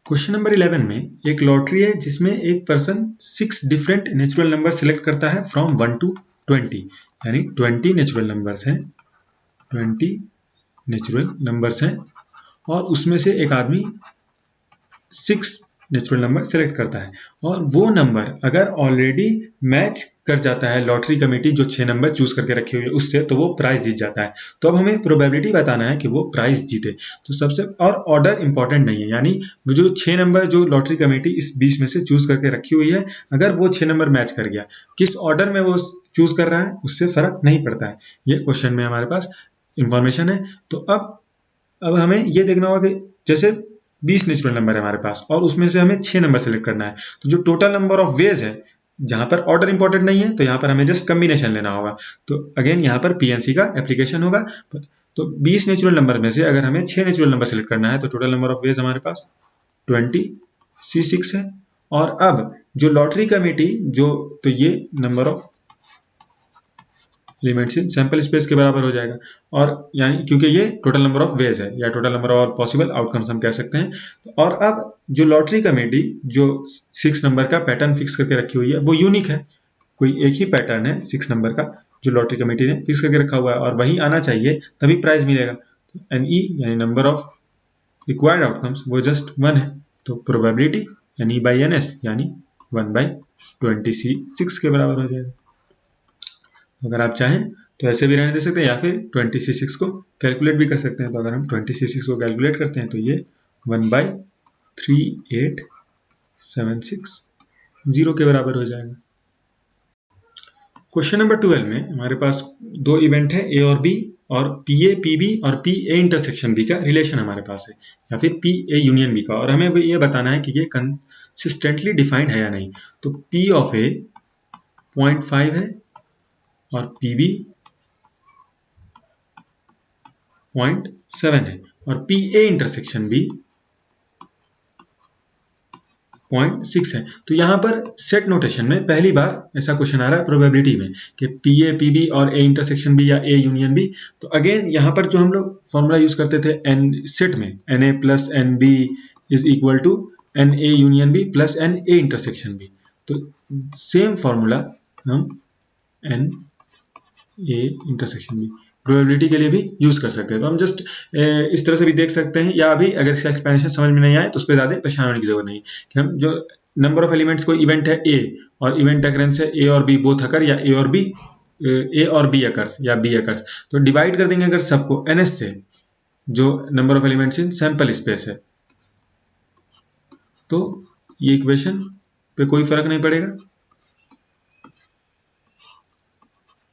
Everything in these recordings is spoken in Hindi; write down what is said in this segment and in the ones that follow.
क्वेश्चन नंबर 11 में एक लॉटरी है जिसमें एक person 6 different natural number select करता है फ्रॉम 1 to 20, यानी 20 नेचुरल नंबर्स हैं, 20 नेचुरल नंबर्स हैं और उसमें से एक आदमी 6 नेचुरल नंबर सेलेक्ट करता है और वो नंबर अगर ऑलरेडी मैच कर जाता है लॉटरी कमेटी जो 6 नंबर चूज करके रखी हुई है उससे, तो वो प्राइज जीत जाता है। तो अब हमें प्रोबेबिलिटी बताना है कि वो प्राइज जीते। तो सबसे और ऑर्डर इंपॉर्टेंट नहीं है, यानी वो जो 6 नंबर जो लॉटरी कमेटी इस 20 में से चूज करके रखी हुई है, अगर वो 6 नंबर मैच कर गया, किस ऑर्डर में वो चूज कर रहा है उससे फर्क नहीं पड़ता है। ये क्वेश्चन में हमारे पास इंफॉर्मेशन है। तो अब हमें ये देखना होगा कि जैसे 20 नेचुरल नंबर है हमारे पास और उसमें से हमें 6 नंबर सेलेक्ट करना है, तो जो टोटल नंबर ऑफ वेज है, जहां पर ऑर्डर इंपॉर्टेंट नहीं है तो यहां पर हमें जस्ट कम्बिनेशन लेना होगा। तो अगेन यहां पर पीएनसी का एप्लीकेशन होगा। तो 20 नेचुरल नंबर में से अगर हमें 6 नेचुरल नंबर सेलेक्ट करना है तो टोटल नंबर ऑफ वेज हमारे पास 20 C6 है। और अब जो लॉटरी कमेटी तो ये number of elements in sample space के बराबर हो जाएगा, और यानी क्योंकि ये टोटल नंबर ऑफ वेज है या total number of possible outcomes हम कह सकते हैं। और अब जो लॉटरी कमेटी जो 6 नंबर का पैटर्न फिक्स करके रखी हुई है वो यूनिक है, कोई एक ही पैटर्न है 6 नंबर का जो लॉटरी कमेटी ने फिक्स करके रखा हुआ है और वही आना चाहिए तभी प्राइज मिलेगा। तो NE यानी नंबर ऑफ रिक्वायर्ड आउटकम्स वो जस्ट 1 है। तो प्रोबेबिलिटी NE/NS यानी 1/20C6 के बराबर हो जाएगा। अगर आप चाहें तो ऐसे भी रहने दे सकते हैं या फिर 20C6 को कैलकुलेट भी कर सकते हैं। तो अगर हम 20C6 को कैलकुलेट करते हैं तो ये 1/3876 के बराबर हो जाएगा। क्वेश्चन नंबर 12 में हमारे पास 2 इवेंट है A और B, और PA PB और PA इंटरसेक्शन B का रिलेशन हमारे पास है, या फिर PA यूनियन B का, और हमें ये बताना है कि ये कंसिस्टेंटली डिफाइंड है या नहीं। तो P ऑफ A 0.5 है और PB 0.7 है और PA इंटरसेक्शन B 0.6 है। तो यहां पर सेट नोटेशन में पहली बार ऐसा क्वेश्चन आ रहा है प्रोबेबिलिटी में कि PA PB और A इंटरसेक्शन B या A यूनियन B। तो अगेन यहां पर जो हम लोग फॉर्मूला यूज करते थे सेट में NA plus NB is equal to NA union B plus NA intersection B, तो सेम फॉर्मूला हम NA इंटरसेक्शन B प्रोबेबिलिटी के लिए भी यूज कर सकते हैं। तो हम जस्ट इस तरह से भी देख सकते हैं, या अभी अगर इसका एक्सप्लेनेशन समझ में नहीं आए तो उस पर ज्यादा परेशान होने की जरूरत नहीं कि हम जो नंबर ऑफ एलिमेंट्स को इवेंट है A और इवेंट अकरेंस है A और B बोथ अकर, या A और B अकर्स या B अकर्स, तो डिवाइड कर देंगे अगर सबको NS से जो number of elements in sample space है, तो ये इक्वेशन पे कोई फर्क नहीं पड़ेगा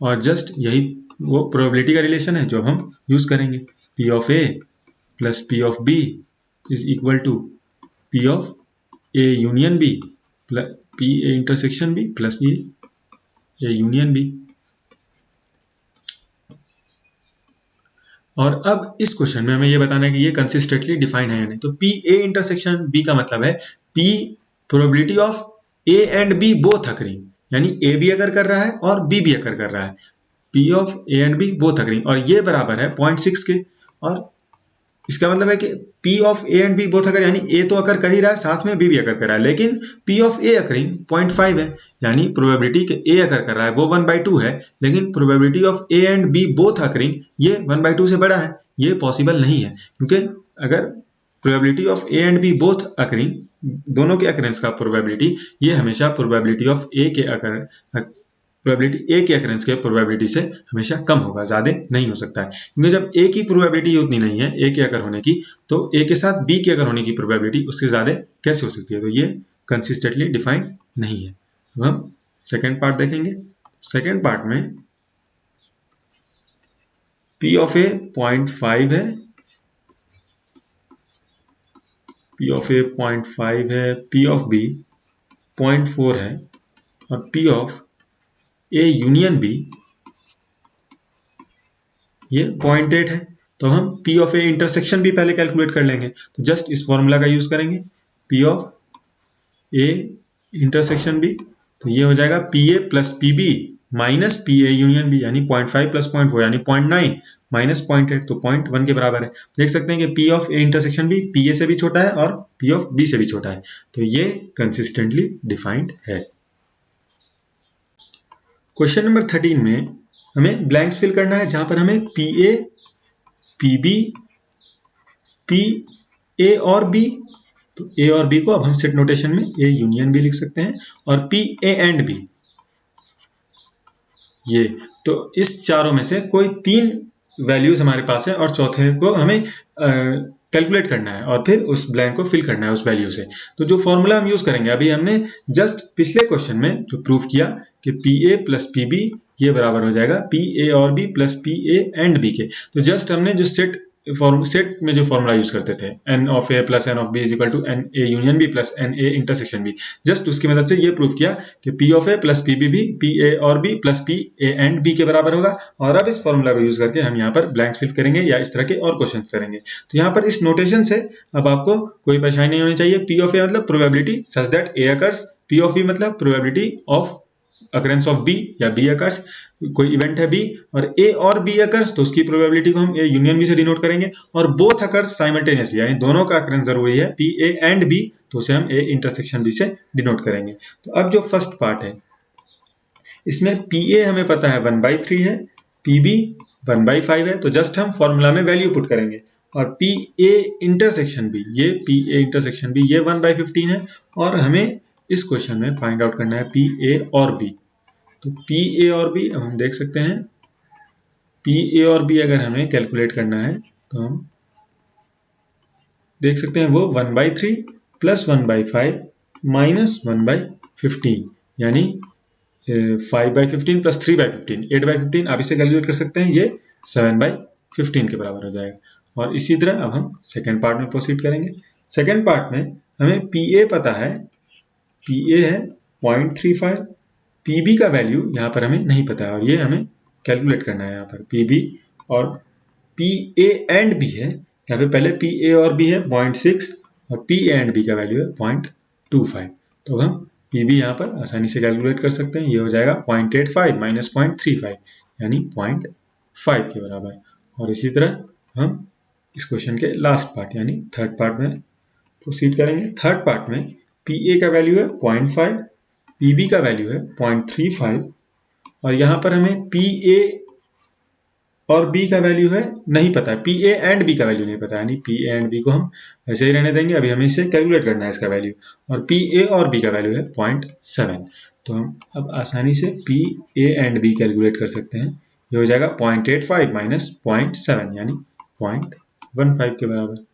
और जस्ट यही वो प्रोबेबिलिटी का रिलेशन है जो हम यूज करेंगे। P of A plus P of B is equal to P of A union B plus P A intersection B plus ये A यूनियन B। और अब इस क्वेश्चन में हमें ये बताना है कि ये कंसिस्टेंटली डिफाइंड है या नहीं। तो P A इंटरसेक्शन B का मतलब है P probability of A and B both occurring, यानी A भी अगर कर रहा है और B भी अगर कर रहा है, P of A and B both occurring, और ये बराबर है 0.6 के। और इसका मतलब है कि P of A and B both occur, यानी A तो अकर कर ही रहा है साथ में B भी अकर कर रहा है, लेकिन P ऑफ A अकरिंग 0.5 है, यानी प्रोबेबिलिटी कि A अकर कर रहा है वो 1/2 है, लेकिन probability of A and B both occurring ये 1/2 से बड़ा है। ये पॉसिबल नहीं है, क्योंकि अगर probability of A and B both occurring, दोनों के अकरेंस का प्रोबेबिलिटी, ये हमेशा प्रोबेबिलिटी ऑफ A के प्रोबेबिलिटी A के अकरेंस के प्रोबेबिलिटी से हमेशा कम होगा, ज्यादा नहीं हो सकता है, क्योंकि जब A की प्रोबेबिलिटी उतनी नहीं है A के अगर होने की, तो A के साथ B के अगर होने की प्रोबेबिलिटी उससे ज्यादा कैसे हो सकती है। तो ये कंसिस्टेंटली डिफाइंड नहीं है। तो हम सेकेंड पार्ट देखेंगे। सेकेंड पार्ट में P ऑफ A 0.5 है, P ऑफ A 0.5 है, P ऑफ B 0.4 है और P of A union B ये 0.8 है। तो हम P ऑफ A इंटरसेक्शन भी पहले कैलकुलेट कर लेंगे। तो जस्ट इस फॉर्मूला का यूज करेंगे, P of A intersection B, तो ये हो जाएगा PA plus PB minus PA union B, यानी 0.5 प्लस 0.4 यानी 0.9 माइनस 0.8, तो 0.1 के बराबर है। देख सकते हैं कि पी ऑफ ए इंटरसेक्शन भी पी ए से भी छोटा है और पी ऑफ बी से भी छोटा है, तो ये कंसिस्टेंटली डिफाइंड है। क्वेश्चन नंबर 13 में हमें ब्लैंक्स फिल करना है, जहां पर हमें P A, P B, P A और बी, तो ए और बी को अब हम सेट नोटेशन में ए यूनियन बी लिख सकते हैं, और पी ए एंड बी, ये तो इस चारों में से कोई 3 वैल्यूज हमारे पास है और चौथे को हमें कैलकुलेट करना है और फिर उस ब्लैंक को फिल करना है उस वैल्यू से। तो जो फॉर्मूला हम यूज करेंगे, अभी हमने जस्ट पिछले क्वेश्चन में जो प्रूफ किया कि P A plus P B ये बराबर हो जाएगा पी ए और B plus P A and B के। तो जस्ट हमने जो सेट में जो फॉर्मूला यूज करते थे, N of A plus N of B is equal to N A union B plus N A intersection B, just उसकी मदद से ये प्रूफ किया कि P of A plus P B भी पी ए और B plus P A and B के बराबर होगा। और अब इस फॉर्मूला को यूज करके हम यहाँ पर ब्लैंक्स फिल करेंगे या इस तरह के और क्वेश्चन करेंगे। तो यहाँ पर इस नोटेशन से अब आपको कोई परेशानी नहीं होनी चाहिए। पी ऑफ ए मतलब probability such that A occurs, P of B मतलब probability of occurrence of B या बी अकर्स, कोई इवेंट है बी और ए और बी अकर्स, तो उसकी प्रोबेबिलिटी को हम ए यूनियन बी से डिनोट करेंगे, और बोथ अकर्स साइमल्टेनियसली यानी दोनों का अकरेंस जरूरी है पी ए एंड बी, तो उसे हम ए इंटरसेक्शन बी से डिनोट करेंगे। तो अब जो फर्स्ट पार्ट है इसमें पी ए हमें पता है 1/3 है, पी बी 1/5 है, तो जस्ट हम फॉर्मूला में वैल्यू पुट करेंगे, और पी ए इंटरसेक्शन बी, ये पी ए इंटरसेक्शन बी ये 1/15 है, और हमें इस क्वेश्चन में फाइंड आउट करना है पी ए और बी। तो पी ए और बी हम देख सकते हैं, पी ए और बी अगर हमें कैलकुलेट करना है तो हम देख सकते हैं वो 1/3 प्लस 1/5 माइनस 1/15 यानी 5/15 प्लस 3/15 8/15, आप इसे कैलकुलेट कर सकते हैं, ये 7/15 के बराबर हो जाएगा। और इसी तरह अब हम सेकेंड पार्ट में प्रोसीड करेंगे। सेकेंड पार्ट में हमें पी ए पता है, पी ए है 0.35, पी बी का वैल्यू यहाँ पर हमें नहीं पता है और ये हमें कैलकुलेट करना है यहाँ पर पी बी, और पी ए एंड बी है, यहाँ पे पहले पी ए और बी है 0.6 और पी ए एंड बी का वैल्यू है 0.25, तो हम पी बी यहाँ पर आसानी से कैलकुलेट कर सकते हैं, ये हो जाएगा 0.85 माइनस 0.35 यानी 0.5 के बराबर। और इसी तरह हम इस क्वेश्चन के लास्ट पार्ट यानी थर्ड पार्ट में प्रोसीड करेंगे। थर्ड पार्ट में पी ए का वैल्यू है 0.5, पी बी का वैल्यू है 0.35 और यहाँ पर हमें पी ए और बी का वैल्यू है नहीं पता है, पी ए एंड बी का वैल्यू नहीं पता है, यानी पी ए एंड बी को हम ऐसे ही रहने देंगे, अभी हमें इसे कैलकुलेट करना है इसका वैल्यू, और पी ए और बी का वैल्यू है 0.7, तो हम अब आसानी से P A and B calculate कर सकते हैं, ये हो जाएगा 0.85 माइनस 0.7 यानी 0.15 के बराबर।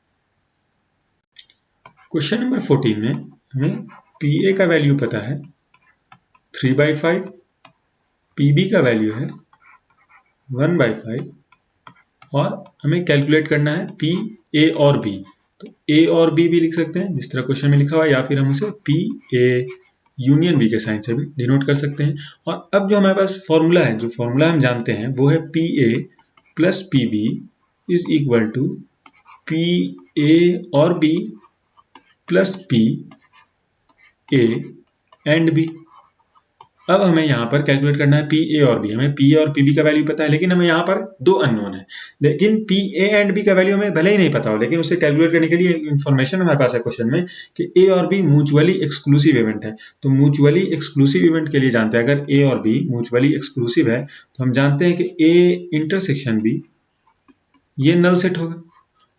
क्वेश्चन नंबर 14 में हमें पी ए का वैल्यू पता है 3/5, पी बी का वैल्यू है 1/5 और हमें कैलकुलेट करना है पी ए और बी, तो ए और बी भी लिख सकते हैं जिस तरह क्वेश्चन में लिखा हुआ है, या फिर हम उसे पी ए यूनियन बी के साइन से भी डिनोट कर सकते हैं। और अब जो हमारे पास फॉर्मूला है, जो फॉर्मूला हम जानते हैं वो है P A plus P B is equal to P A और B plus P A and B. अब हमें यहाँ पर कैलकुलेट करना है पी ए और बी, हमें पी ए और पी बी का वैल्यू पता है, लेकिन हमें यहाँ पर दो अननोन है, लेकिन पी ए एंड बी का वैल्यू हमें भले ही नहीं पता हो, लेकिन उसे कैलकुलेट करने के लिए इन्फॉर्मेशन हमारे पास है क्वेश्चन में कि ए और बी म्यूचुअली एक्सक्लूसिव इवेंट है। तो म्यूचुअली एक्सक्लूसिव इवेंट के लिए जानते हैं, अगर ए और बी म्यूचुअली एक्सक्लूसिव है तो हम जानते हैं कि ए इंटरसेक्शन बी ये नल सेट होगा,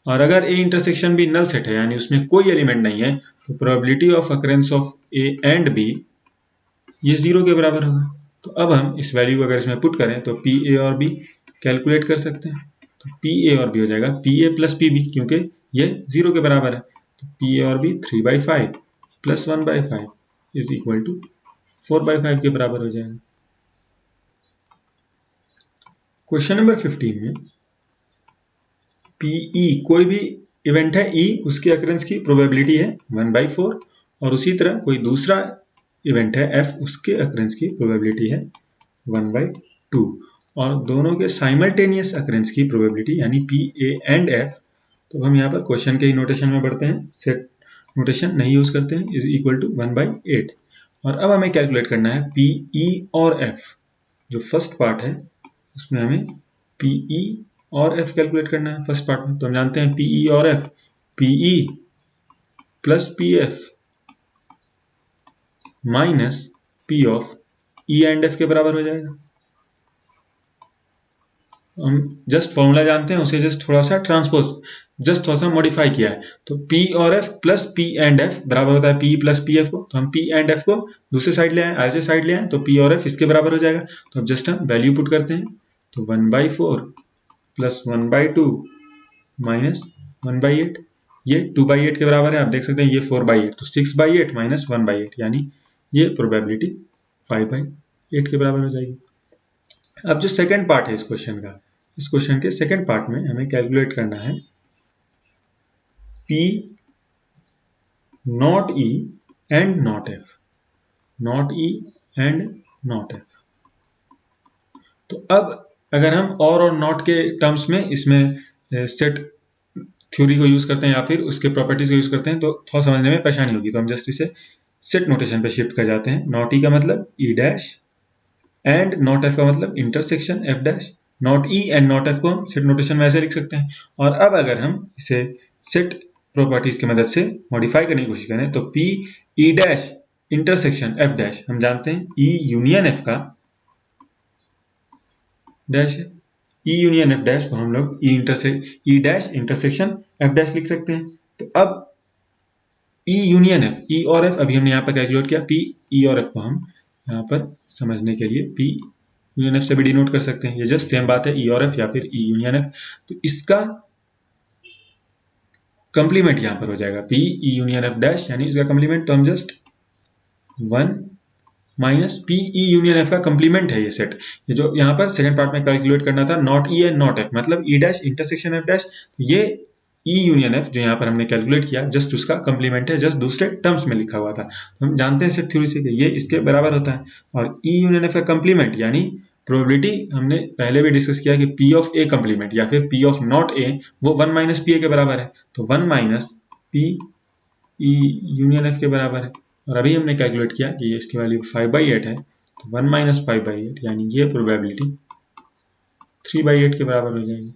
और अगर A intersection B null set है यानी उसमें कोई एलिमेंट नहीं है, तो probability of occurrence of A and B ये 0 के बराबर होगा। तो अब हम इस वैल्यू को अगर इसमें पुट करें तो पी ए और बी कैलकुलेट कर सकते हैं, तो पी ए और बी हो जाएगा P A plus P B, क्योंकि ये 0 के बराबर है, तो पी ए और B 3/5 plus 1/5 is equal to 4/5 के बराबर हो जाएगा। क्वेश्चन नंबर 15 में पीई कोई भी इवेंट है ई, उसके अकरेंस की प्रोबेबिलिटी है 1/4, और उसी तरह कोई दूसरा इवेंट है एफ, उसके अकरेंस की प्रोबेबिलिटी है 1/2, और दोनों के साइमल्टेनियस अकरेंस की प्रोबेबिलिटी यानी पी ए एंड एफ, तो हम यहाँ पर क्वेश्चन के ही नोटेशन में बढ़ते हैं, सेट नोटेशन नहीं यूज करते हैं, इज इक्वल टू 1/8। और अब हमें कैलकुलेट करना है पी ई और एफ, जो फर्स्ट पार्ट है उसमें हमें पी ई और एफ कैलकुलेट करना है फर्स्ट पार्ट में, तो हम जानते हैं पीई और F, P E plus P F minus P of E and F के बराबर हो जाएगा। हम जस्ट फॉर्मूला जानते हैं, उसे जस्ट थोड़ा सा ट्रांसपोज, जस्ट थोड़ा सा मॉडिफाई किया है। तो P और F plus P and F बराबर होता है P प्लस पी एफ को, तो हम P एंड F को दूसरे साइड ले आए, आगे साइड ले आए, तो P और F इसके बराबर हो जाएगा। तो अब जस्ट हम वैल्यू पुट करते हैं, तो 1/4 प्लस 1/2 माइनस 1/8, ये 2/8 के बराबर है। आप देख सकते हैं ये 4/8, तो 6/8 माइनस 1/8, यानी ये प्रोबेबिलिटी 5/8 के बराबर हो जाएगी। अब जो सेकंड पार्ट है इस क्वेश्चन का, इस क्वेश्चन के सेकंड पार्ट में हमें कैलकुलेट करना है P not E and not F, not E and not F। तो अब अगर हम और नॉट के टर्म्स में इसमें सेट थ्योरी को यूज करते हैं या फिर उसके प्रॉपर्टीज को यूज करते हैं तो थोड़ा समझने में परेशानी होगी, तो हम जस्ट इसे सेट नोटेशन पे शिफ्ट कर जाते हैं। नॉट E का मतलब E dash and not F का मतलब intersection F dash. Not E and not F को हम सेट नोटेशन में ऐसे लिख सकते हैं। और अब अगर हम इसे सेट प्रॉपर्टीज की मदद से मॉडिफाई करने की कोशिश करें तो P E dash intersection F dash, हम जानते हैं E यूनियन F का डैश है, E यूनियन F डैश को हम लोग E dash intersection F dash लिख सकते हैं। तो अब E यूनियन F, E और F अभी हमने यहाँ पर कैलकुलेट किया, P E और F को हम यहाँ पर समझने के लिए P यूनियन F से भी डिनोट कर सकते हैं। ये जस्ट सेम बात है, E और F या फिर E यूनियन F। तो इसका कंप्लीमेंट यहाँ पर हो जाएगा P E union F dash, यानी इसका कंप्लीमेंट, तो हम just 1 minus P E union F का कंप्लीमेंट है ये सेट। ये जो यहाँ पर सेकंड पार्ट में कैलकुलेट करना था not E and not F, मतलब E dash intersection F dash, ये E यूनियन F जो यहाँ पर हमने कैलकुलेट किया जस्ट उसका कंप्लीमेंट है, जस्ट दूसरे टर्म्स में लिखा हुआ था। तो हम जानते हैं सेट थ्योरी से कि ये इसके बराबर होता है। और E यूनियन F का कंप्लीमेंट यानी प्रोबेबिलिटी हमने पहले भी डिस्कस किया कि P ऑफ A कंप्लीमेंट या फिर P ऑफ नॉट A वो 1 माइनस पी ए के बराबर है, तो 1 minus P E union F के बराबर है। और अभी हमने कैलकुलेट किया कि ये इसकी वैल्यू 5/8 है, तो 1 माइनस 5/8 यानी ये प्रोबेबिलिटी 3/8 के बराबर हो जाएगी।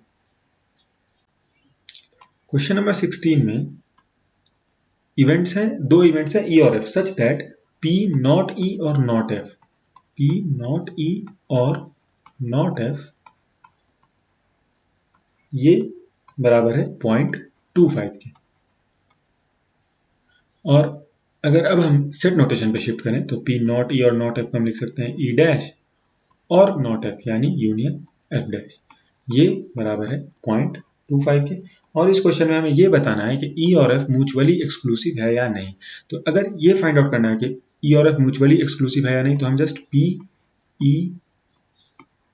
क्वेश्चन नंबर 16 में इवेंट्स हैं, दो इवेंट्स हैं E और F such that P not E और not F, P not E और नॉट F ये बराबर है 0.25 के। और अगर अब हम सेट नोटेशन पे शिफ्ट करें तो P नॉट E और नॉट F को हम लिख सकते हैं E डैश और नॉट F यानी यूनियन F डैश, ये बराबर है 0.25 के। और इस क्वेश्चन में हमें ये बताना है कि E और F म्यूचुअली एक्सक्लूसिव है या नहीं। तो अगर ये फाइंड आउट करना है कि E और F म्यूचुअली एक्सक्लूसिव है या नहीं, तो हम just P E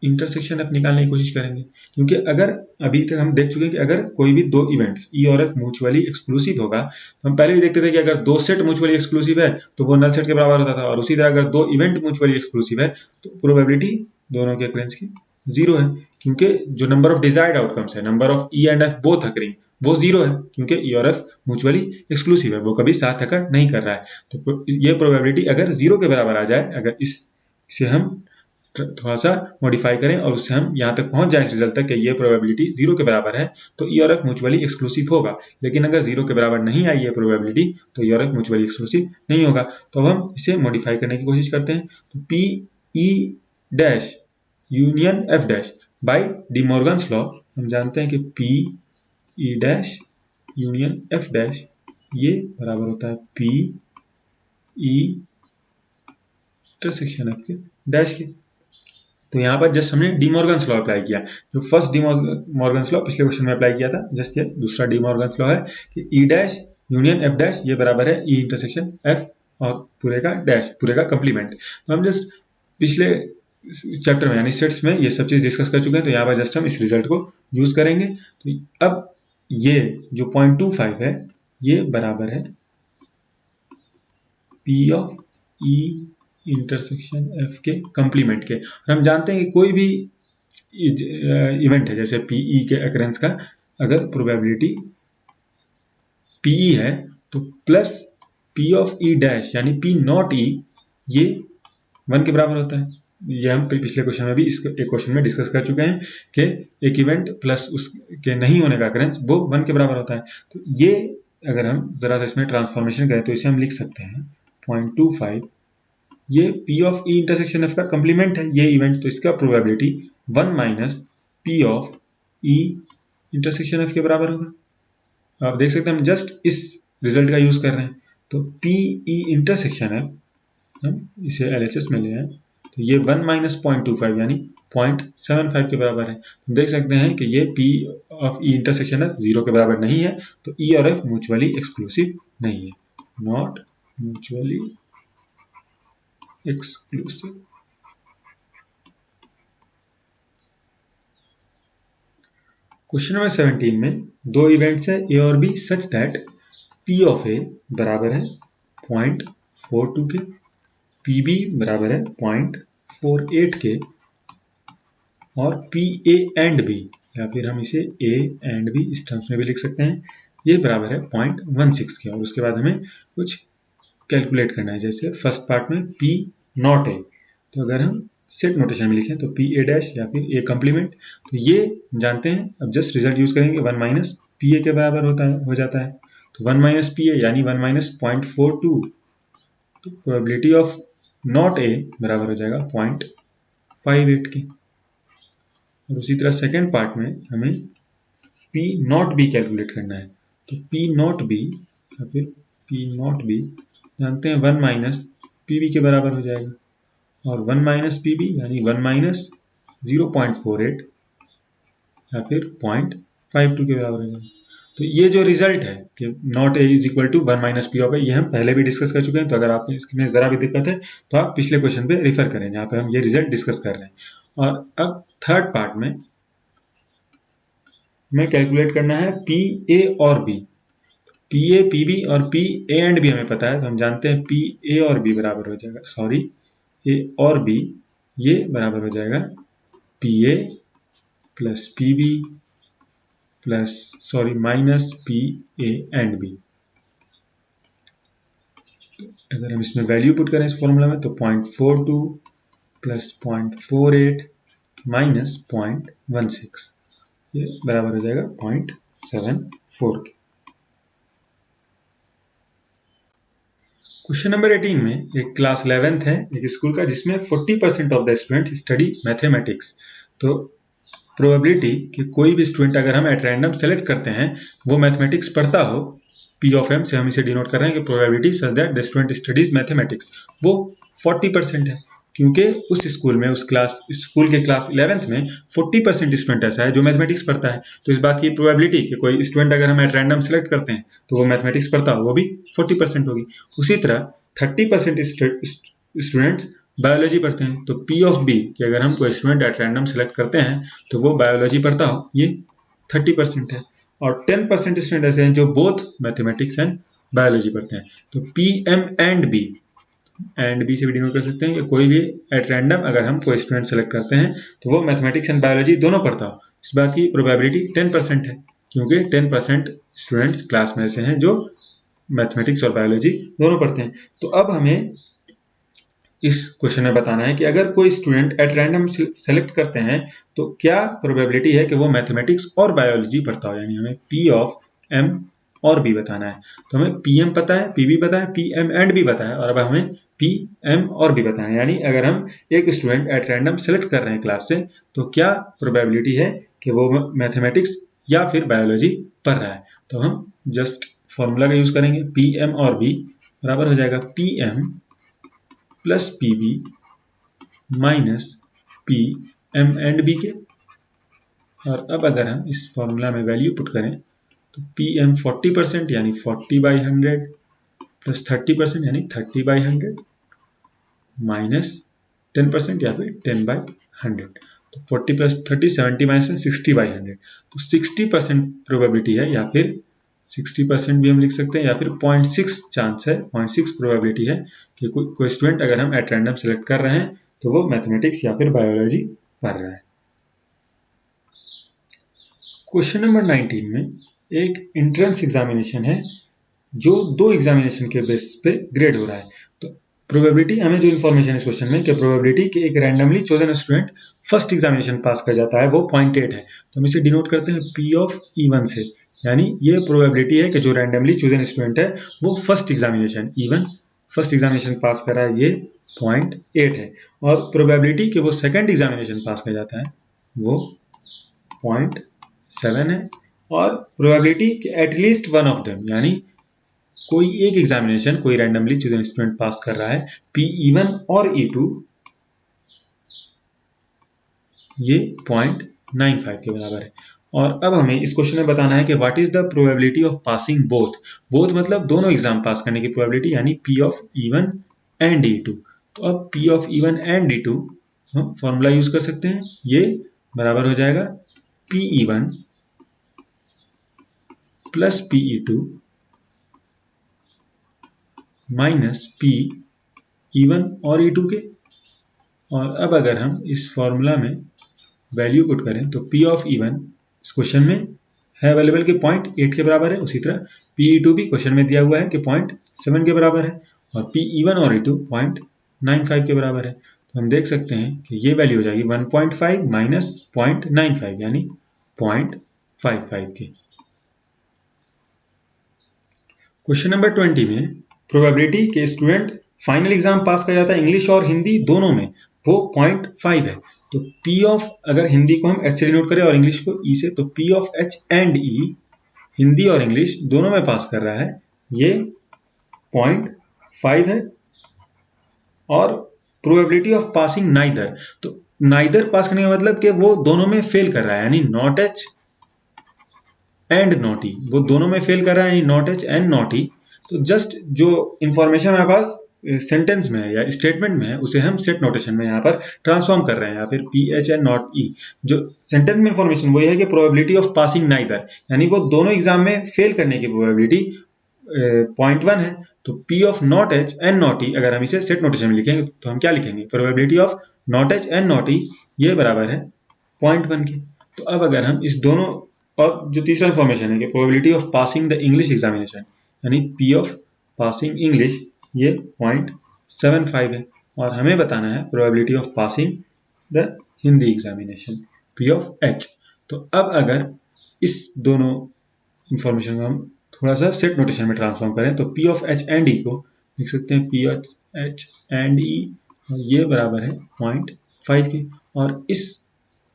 intersection F निकालने की कोशिश करेंगे, क्योंकि अगर अभी तक हम देख चुके हैं कि अगर कोई भी दो इवेंट्स E और F म्यूचुअली एक्सक्लूसिव होगा, तो हम पहले भी देखते थे कि अगर दो सेट म्यूचुअली एक्सक्लूसिव है तो वो नल सेट के बराबर होता था, और उसी तरह अगर दो इवेंट म्यूचुअली एक्सक्लूसिव है तो प्रोबेबिलिटी दोनों के अकरेंस की 0 है, क्योंकि जो नंबर ऑफ डिजायर्ड आउटकम्स है, number of E and F both occurring, वो 0 है, क्योंकि E और F म्यूचुअली एक्सक्लूसिव है, वो कभी साथ अकर नहीं कर रहा है। तो ये प्रोबेबिलिटी अगर 0 के बराबर आ जाए, अगर इसे हम थोड़ा सा मॉडिफाई करें और उससे हम यहाँ तक पहुंच जाए इस रिजल्ट तक कि ये प्रोबेबिलिटी 0 के बराबर है, तो E और F म्यूचुअली एक्सक्लूसिव होगा। लेकिन अगर 0 के बराबर नहीं आई है प्रोबेबिलिटी, तो E और F म्यूचुअली एक्सक्लूसिव नहीं होगा। तो अब हम इसे मॉडिफाई करने की कोशिश करते हैं। तो P E dash union F dash by D Morgan's law हम जानते हैं कि P E dash union F dash ये बराबर होता है P E इंटरसेक्शन F के डैश के। तो यहाँ पर जस्ट हमने डी मॉर्गन्स लॉ अप्लाई किया, जो फर्स्ट डी मॉर्गन्स लॉ पिछले क्वेश्चन में अप्लाई किया था, जस्ट ये दूसरा डी मॉर्गन्स लॉ है कि ई डैश यूनियन एफ डैश ये बराबर है ई इंटरसेक्शन एफ और पूरे का डैश, पूरे का कंप्लीमेंट। तो हम जस्ट पिछले चैप्टर में यानी सेट्स में ये सब चीज डिस्कस कर चुके हैं, तो यहाँ पर जस्ट हम इस रिजल्ट को यूज करेंगे। तो अब ये जो 0.25 है ये बराबर है P of E intersection F के कंप्लीमेंट के। और हम जानते हैं कि कोई भी इवेंट है जैसे पीई के अकरेंस का, अगर प्रोबेबिलिटी पीई है तो plus P of E dash यानी पी नॉट ई ये 1 के बराबर होता है। ये हम पिछले क्वेश्चन में भी एक क्वेश्चन में डिस्कस कर चुके हैं कि एक इवेंट प्लस उसके नहीं होने का अकरेंस वो 1 के बराबर होता है। तो ये अगर हम जरा सा इसमें ट्रांसफॉर्मेशन करें तो इसे हम लिख सकते हैं 0.25, ये P of E intersection F का कंप्लीमेंट है ये इवेंट, तो इसका probability 1 minus P of E intersection F के बराबर होगा। आप देख सकते हैं हम जस्ट इस रिजल्ट का यूज कर रहे हैं। तो PE इंटरसेक्शन F हम इसे LHS में ले आए तो ये 1 माइनस 0.25 यानी 0.75 के बराबर है। तो देख सकते हैं कि ये P of E intersection F 0 के बराबर नहीं है, तो E और F म्यूचुअली एक्सक्लूसिव नहीं है, not mutually exclusive. Question number 17 में दो इवेंट्स है A और B such that P of A बराबर है 0.42 के, PB बराबर है 0.48 के और PA एंड B, या फिर हम इसे A एंड B इस टर्म्स में भी लिख सकते हैं, ये बराबर है 0.16 के। और उसके बाद हमें कुछ कैलकुलेट करना है, जैसे फर्स्ट पार्ट में P नॉट A, तो अगर हम सेट नोटेशन में लिखें तो PA डैश या फिर A कंप्लीमेंट, तो ये जानते हैं, अब जस्ट रिजल्ट यूज करेंगे 1 माइनस PA के बराबर हो जाता है। तो 1 माइनस PA यानी 1 माइनस 0.42, तो प्रोबेबिलिटी ऑफ नॉट A बराबर हो जाएगा 0.58 के। और उसी तरह सेकेंड पार्ट में हमें P नॉट B कैलकुलेट करना है, तो P नॉट B या फिर P नॉट B जानते हैं 1 माइनस PB के बराबर हो जाएगा, और 1 माइनस PB यानी 1 माइनस 0.48 या फिर 0.52 के बराबर हो जाएगा। तो ये जो रिजल्ट है कि not A is equal to 1 minus P of A, ये हम पहले भी डिस्कस कर चुके हैं। तो अगर आपको इसमें जरा भी दिक्कत है तो आप पिछले क्वेश्चन पे रिफर करें जहाँ पे हम ये रिजल्ट डिस्कस कर रहे हैं। और अब थर्ड पार्ट में हमें कैलकुलेट करना है PA और B। PA, PB और PA एंड B हमें पता है, तो हम जानते हैं PA और B बराबर हो जाएगा, सॉरी A और B ये बराबर हो जाएगा PA plus PB plus sorry minus PA and B। अगर हम इसमें वैल्यू पुट करें इस फॉर्मूला में तो 0.42 प्लस 0.48 माइनस 0.16, ये बराबर हो जाएगा 0.74 के। क्वेश्चन नंबर 18 में एक क्लास 11th है एक स्कूल का, जिसमें 40% of the student study mathematics. तो प्रोबेबिलिटी कि कोई भी स्टूडेंट अगर हम एट रैंडम सेलेक्ट करते हैं वो मैथमेटिक्स पढ़ता हो, P ऑफ M से हम इसे डिनोट कर रहे हैं कि probability such that the student studies mathematics, वो 40% है, क्योंकि उस स्कूल में स्कूल के क्लास 11th में 40% स्टूडेंट ऐसा है जो मैथमेटिक्स पढ़ता है। तो इस बात की प्रोबेबिलिटी कि कोई स्टूडेंट अगर हम एट रैंडम सेलेक्ट करते हैं तो वो मैथमेटिक्स पढ़ता हो, वो भी 40% होगी। उसी तरह 30% स्टूडेंट्स बायोलॉजी पढ़ते हैं, तो P ऑफ B कि अगर हम कोई स्टूडेंट एट रैंडम सेलेक्ट करते हैं तो वो बायोलॉजी पढ़ता हो, ये 30% है। और 10% स्टूडेंट ऐसे हैं जो बोथ मैथमेटिक्स एंड बायोलॉजी पढ़ते हैं। तो PM एंड B से भी डिनोट कर सकते हैं कि कोई भी एट रैंडम अगर हम कोई स्टूडेंट सेलेक्ट करते हैं तो वो मैथमेटिक्स एंड बायोलॉजी दोनों पढ़ता हो। इस बात की प्रोबेबिलिटी 10% है, क्योंकि 10% स्टूडेंट्स क्लास में ऐसे हैं जो मैथमेटिक्स और बायोलॉजी दोनों पढ़ते हैं। तो अब हमें इस क्वेश्चन में बताना है कि अगर कोई स्टूडेंट एट रैंडम सेलेक्ट करते हैं तो क्या प्रोबेबिलिटी है कि वो मैथमेटिक्स और बायोलॉजी पढ़ता हो, यानी हमें P ऑफ M और B बताना है। तो हमें PM पता है, PB पता है, PM एंड B पता है, और अब हमें PM और B बताना है। यानी अगर हम एक स्टूडेंट एट रैंडम सेलेक्ट कर रहे हैं क्लास से तो क्या प्रोबेबिलिटी है कि वो मैथमेटिक्स या फिर बायोलॉजी पढ़ रहा है। तो हम जस्ट फॉर्मूला का यूज करेंगे, PM और B बराबर हो जाएगा PM plus PB minus PM and B के। और अब अगर हम इस फॉर्मूला में वैल्यू पुट करें तो PM 40% यानी 40/100 प्लस 30% यानी 30/100 माइनस 10% या फिर 10/100, तो 40 प्लस 30 70 माइनस 60/100, तो 60% प्रोबेबिलिटी है, या फिर 60% भी हम लिख सकते हैं, या फिर 0.6 चांस है, 0.6 प्रोबेबिलिटी है कि कोई स्टूडेंट अगर हम एट रैंडम सेलेक्ट कर रहे हैं तो वो मैथमेटिक्स या फिर बायोलॉजी पढ़ रहा है। क्वेश्चन नंबर 19 में एक एंट्रेंस एग्जामिनेशन है जो 2 एग्जामिनेशन के बेस पे ग्रेड हो रहा है। तो प्रोबेबिलिटी, हमें जो इन्फॉर्मेशन इस क्वेश्चन में कि प्रोबेबिलिटी कि एक randomly chosen student first examination पास कर जाता है वो 0.8 है। तो हम इसे डिनोट करते हैं P ऑफ E1 से, यानी ये प्रोबेबिलिटी है कि जो रैंडमली चोजन स्टूडेंट है वो first examination E1 first examination पास कर रहा है, ये 0.8 है। और प्रोबेबिलिटी कि वो सेकंड एग्जामिनेशन पास कर जाता है वो 0.7 है। और प्रोबेबिलिटी कि एटलीस्ट वन ऑफ देम, यानी कोई एक एग्जामिनेशन कोई रैंडमली चूजन स्टूडेंट पास कर रहा है P1 और E2, ये 0.95 के बराबर है। और अब हमें इस क्वेश्चन में बताना है कि what is the probability of passing both मतलब दोनों एग्जाम पास करने की प्रोबेबिलिटी, यानी P of E1 and E2। तो अब P of E1 and E2 हम फॉर्मूला यूज कर सकते हैं, ये बराबर हो जाएगा PE1 plus PE2 minus PE1 और E2 के। और अब अगर हम इस फॉर्मूला में वैल्यू पुट करें तो P ऑफ E1 इस क्वेश्चन में है अवेलेबल कि 0.8 के बराबर है, उसी तरह PE2 भी क्वेश्चन में दिया हुआ है कि 0.7 के बराबर है, और PE1 और E2 0.95 के बराबर है। तो हम देख सकते हैं कि ये वैल्यू हो जाएगी 1.5 माइनस 0.95 यानी 0.55 के। क्वेश्चन नंबर 20 में प्रोबेबिलिटी के स्टूडेंट फाइनल एग्जाम पास कर जाता है इंग्लिश और हिंदी दोनों में, वो 0.5 है। तो P ऑफ, अगर हिंदी को हम H से डिनोट करें और इंग्लिश को E से, तो P of H and E Hindi और इंग्लिश दोनों में पास कर रहा है, ये 0.5 है। और प्रोबेबिलिटी ऑफ पासिंग नाइदर, तो नाइदर पास करने का मतलब कि वो दोनों में फेल कर रहा है, यानी not H and not E, वो दोनों में फेल कर रहा है, यानी not H and not E। तो जस्ट जो इंफॉर्मेशन हमारे पास सेंटेंस में है या स्टेटमेंट में है उसे हम सेट नोटेशन में यहाँ पर ट्रांसफॉर्म कर रहे हैं, या फिर PH एंड नॉट E। जो सेंटेंस में इंफॉर्मेशन वही है कि प्रोबेबिलिटी ऑफ पासिंग नाइदर, यानी वो दोनों एग्जाम में फेल करने की प्रोबेबिलिटी 0.1 है। तो P of not H and not E, अगर हम इसे सेट नोटेशन में लिखेंगे तो हम क्या लिखेंगे, probability of not H and not E ये बराबर है 0.1 के। तो अब अगर हम इस दोनों, और जो तीसरा इंफॉर्मेशन है कि probability of passing the English examination, यानी P ऑफ पासिंग इंग्लिश ये 0.75 है। और हमें बताना है probability of passing the Hindi examination P of H। तो अब अगर इस दोनों इंफॉर्मेशन को हम थोड़ा सा सेट नोटेशन में ट्रांसफॉर्म करें तो P of H and E को लिख सकते हैं P of H and E, और ये बराबर है 0.5 के। और इस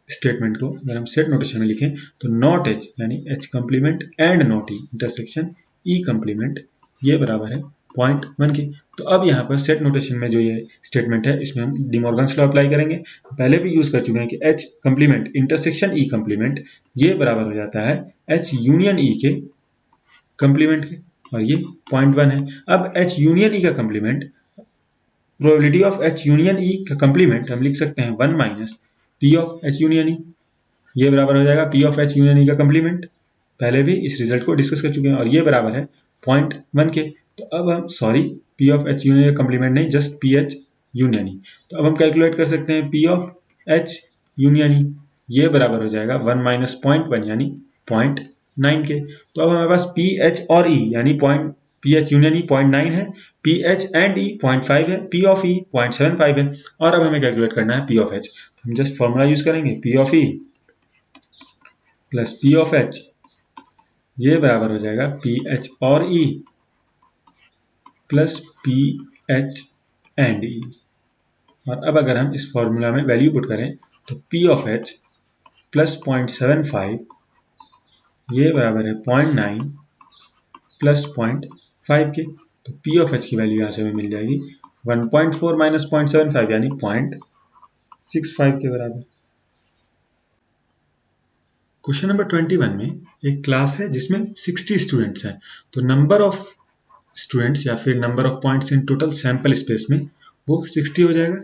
स्टेटमेंट को अगर हम सेट नोटेशन में लिखें तो नॉट H यानी H complement and not E intersection E complement ये बराबर है 0.1 के। तो अब यहाँ पर सेट नोटेशन में जो ये स्टेटमेंट है इसमें हम डिमॉर्गन्स लॉ अप्लाई करेंगे, पहले भी यूज कर चुके हैं कि H complement intersection E complement ये बराबर हो जाता है H यूनियन E के कंप्लीमेंट के, और ये 0.1 है। अब H यूनियन E का complement, probability of H union E का कंप्लीमेंट हम लिख सकते हैं 1 minus P of H union E, ये बराबर हो जाएगा P of H union E का कंप्लीमेंट, पहले भी इस रिजल्ट को डिस्कस कर चुके हैं, और ये बराबर है 0.1 के। तो अब हम P ऑफ H यूनियन का कंप्लीमेंट नहीं, जस्ट PH यूनियन E। तो अब हम कैलकुलेट कर सकते हैं P of H union E, ये बराबर हो जाएगा 1 माइनस 0.1 यानी 0.9 के। तो अब हमारे पास PH और E यानी PH यूनियन E 0.9 है, PH एंड E 0.5 है, P ऑफ E 0.75 है। और अब हमें कैलकुलेट करना है P ऑफ H, तो हम जस्ट फॉर्मूला यूज करेंगे P of E plus P of H, ये बराबर हो जाएगा PH और E plus PH and E। और अब अगर हम इस फॉर्मूला में वैल्यू पुट करें तो P ऑफ H प्लस 0.75 ये बराबर है 0.9 प्लस 0.5 के। तो P ऑफ H की वैल्यू यहाँ से हमें मिल जाएगी 1.4 माइनस 0.75 यानी 0.65 के बराबर। क्वेश्चन नंबर 21 में एक क्लास है जिसमें 60 स्टूडेंट्स हैं, तो नंबर ऑफ स्टूडेंट्स या फिर number of points in total sample space में वो 60 हो जाएगा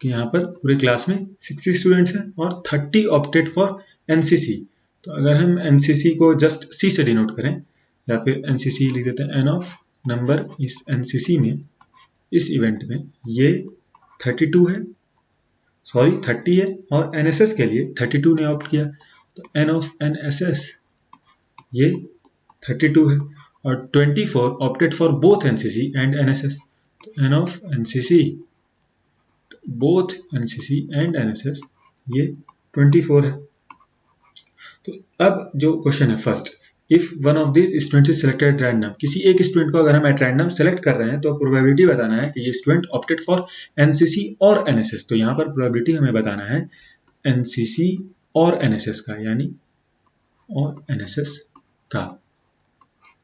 कि यहाँ पर पूरे क्लास में 60 स्टूडेंट्स हैं और 30 ऑप्टेड फॉर NCC। तो अगर हम NCC को जस्ट C से डिनोट करें या फिर NCC लिख देते हैं N ऑफ नंबर, इस NCC में इस इवेंट में ये 32 है, सॉरी 30 है, और NSS के लिए 32 ने ऑप्ट किया, तो N ऑफ NSS ये 32 है, और 24 opted for both NCC and NSS, तो n of NCC both NCC and NSS ये 24 है। तो अब जो क्वेश्चन है first, if one of this student is selected at random, किसी एक स्टूडेंट को अगर हम एट रैंडम सेलेक्ट कर रहे हैं तो प्रोबेबिलिटी बताना है कि ये स्टूडेंट ऑप्टेड फॉर NCC और NSS। तो यहाँ पर प्रोबेबिलिटी हमें बताना है NCC और NSS का, यानी और NSS का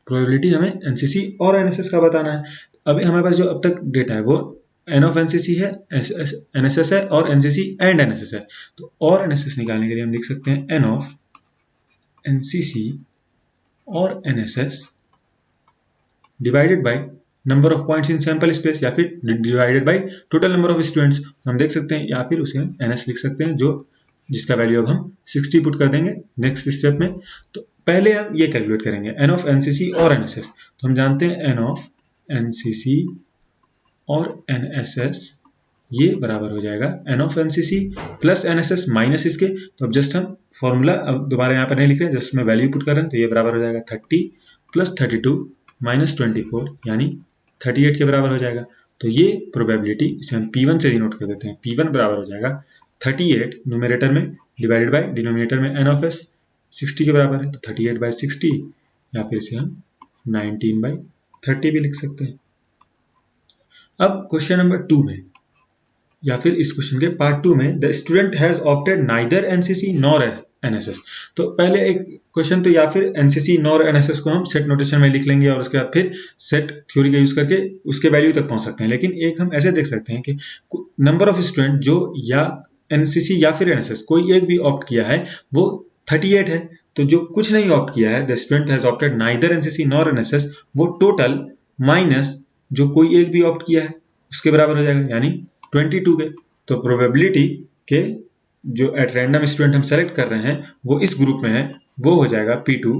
प्रोबेबिलिटी हमें NCC और NSS का बताना है। अभी हमारे पास जो अब तक डेटा है वो n ऑफ NCC है, NSS है और NCC एंड NSS है। तो और NSS निकालने के लिए हम लिख सकते हैं n ऑफ NCC और NSS divided by number of points in sample space, या फिर divided by total number of students हम देख सकते हैं, या फिर उसे हम NS लिख सकते हैं, जो जिसका वैल्यू अब हम 60 पुट कर देंगे नेक्स्ट स्टेप में। तो पहले हम ये कैलकुलेट करेंगे n ऑफ NCC और NSS। तो हम जानते हैं n ऑफ NCC और NSS ये बराबर हो जाएगा n of NCC plus NSS minus इसके। तो अब जस्ट हम फॉर्मूला अब दोबारा यहाँ पर नहीं लिख रहे हैं, जस्ट में वैल्यू पुट कर रहे हैं। तो ये बराबर हो जाएगा 30 प्लस 32 माइनस 24, यानी 38 के बराबर हो जाएगा। तो ये प्रोबेबिलिटी इसे हम P1 से डिनोट कर देते हैं। P1 बराबर हो जाएगा 38 न्यूमरेटर में डिवाइडेड बाय डिनोमिनेटर में n ऑफ s 60 के बराबर है। तो 38 बाई 60, या फिर इसे हम 19 बाई 30 भी लिख सकते हैं। अब क्वेश्चन नंबर 2 में, या फिर इस क्वेश्चन के पार्ट 2 में, the student has opted neither NCC nor NSS। तो पहले एक क्वेश्चन तो या फिर NCC नॉर NSS को हम सेट नोटेशन में लिख लेंगे और उसके बाद फिर सेट थ्योरी का यूज करके उसके वैल्यू तक पहुंच सकते हैं। लेकिन एक हम ऐसे देख सकते हैं कि नंबर ऑफ स्टूडेंट जो या NCC या फिर NSS कोई एक भी ऑप्ट किया है वो 38 है। तो जो कुछ नहीं ऑप्ट किया है, the student has opted neither NCC nor NSS, वो टोटल माइनस जो कोई एक भी ऑप्ट किया है उसके बराबर हो जाएगा, यानी 22 के। तो प्रोबेबिलिटी के जो एट रैंडम स्टूडेंट हम सेलेक्ट कर रहे हैं वो इस ग्रुप में है, वो हो जाएगा P2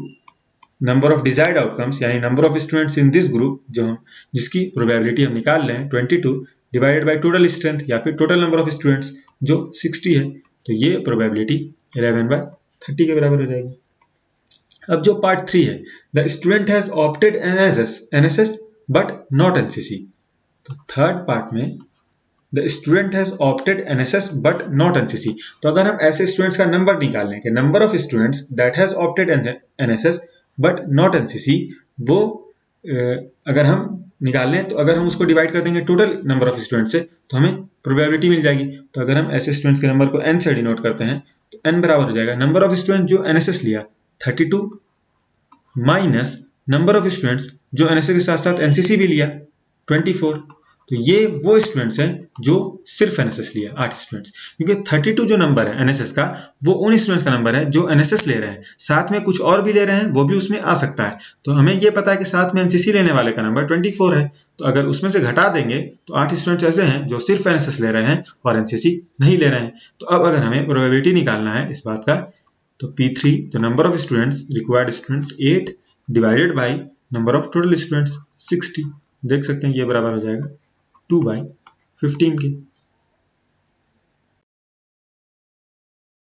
number of desired outcomes, यानी number of students in this group जो हम जिसकी प्रोबेबिलिटी हम निकाल रहे हैं 22 डिवाइडेड बाय टोटल स्ट्रेंथ, या फिर टोटल नंबर ऑफ स्टूडेंट्स जो 60 है। तो ये प्रोबेबिलिटी 11/30 के बराबर हो जाएगी। अब जो पार्ट 3 है, the student has opted NSS but not NCC। तो थर्ड पार्ट में the student has opted NSS but not NCC। तो अगर हम ऐसे स्टूडेंट्स का नंबर निकाल लें कि number of students that has opted NSS but not NCC, वो अगर हम निकाल लें तो अगर हम उसको डिवाइड कर देंगे टोटल नंबर ऑफ स्टूडेंट्स से तो हमें प्रोबेबिलिटी मिल जाएगी। तो अगर हम ऐसे स्टूडेंट्स के नंबर को n से डिनोट करते हैं तो n बराबर हो जाएगा नंबर ऑफ स्टूडेंट जो NSS लिया 32 माइनस नंबर ऑफ स्टूडेंट्स जो NSS के साथ साथ NCC भी लिया 24। तो ये वो स्टूडेंट्स हैं जो सिर्फ NSS लिया 8 स्टूडेंट्स, क्योंकि 32 जो नंबर है NSS का वो उन स्टूडेंट्स का नंबर है जो NSS ले रहे हैं, साथ में कुछ और भी ले रहे हैं वो भी उसमें आ सकता है। तो हमें ये पता है कि साथ में NCC लेने वाले का नंबर 24 है। तो अगर उसमें से घटा देंगे तो 8 स्टूडेंट्स ऐसे हैं जो सिर्फ NSS ले रहे हैं और NCC नहीं ले रहे हैं। तो अब अगर हमें प्रोबेबिलिटी निकालना है इस बात का, तो P3 तो number of students required students 8 divided by number of total students 60, देख सकते हैं ये बराबर हो जाएगा 2/15 के।